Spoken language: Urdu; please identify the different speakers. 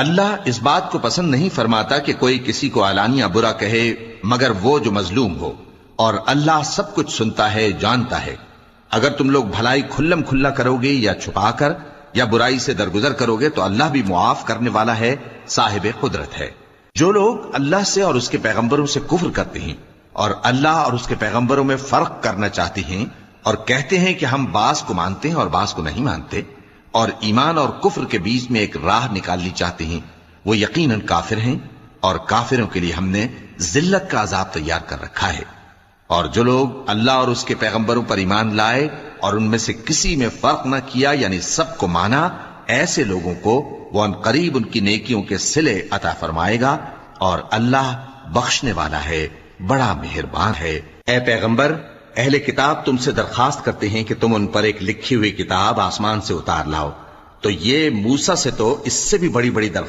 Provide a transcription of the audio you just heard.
Speaker 1: اللہ اس بات کو پسند نہیں فرماتا کہ کوئی کسی کو علانیہ برا کہے مگر وہ جو مظلوم ہو، اور اللہ سب کچھ سنتا ہے، جانتا ہے۔ اگر تم لوگ بھلائی کھلم کھلا کرو گے یا چھپا کر یا برائی سے درگزر کرو گے تو اللہ بھی معاف کرنے والا ہے، صاحب قدرت ہے۔ جو لوگ اللہ سے اور اس کے پیغمبروں سے کفر کرتے ہیں اور اللہ اور اس کے پیغمبروں میں فرق کرنا چاہتے ہیں اور کہتے ہیں کہ ہم بعض کو مانتے ہیں اور بعض کو نہیں مانتے، اور ایمان اور کفر کے بیچ میں ایک راہ نکالنی چاہتے ہیں، وہ یقیناً کافر ہیں، اور کافروں کے لیے ہم نے ذلت کا عذاب تیار کر رکھا ہے۔ اور جو لوگ اللہ اور اس کے پیغمبروں پر ایمان لائے اور ان میں سے کسی میں فرق نہ کیا، یعنی سب کو مانا، ایسے لوگوں کو وہ ان قریب ان کی نیکیوں کے صلے عطا فرمائے گا، اور اللہ بخشنے والا ہے، بڑا مہربان ہے۔ اے پیغمبر، اہل کتاب تم سے درخواست کرتے ہیں کہ تم ان پر ایک لکھی ہوئی کتاب آسمان سے اتار لاؤ، تو یہ موسیٰ سے تو اس سے بھی بڑی بڑی درخواست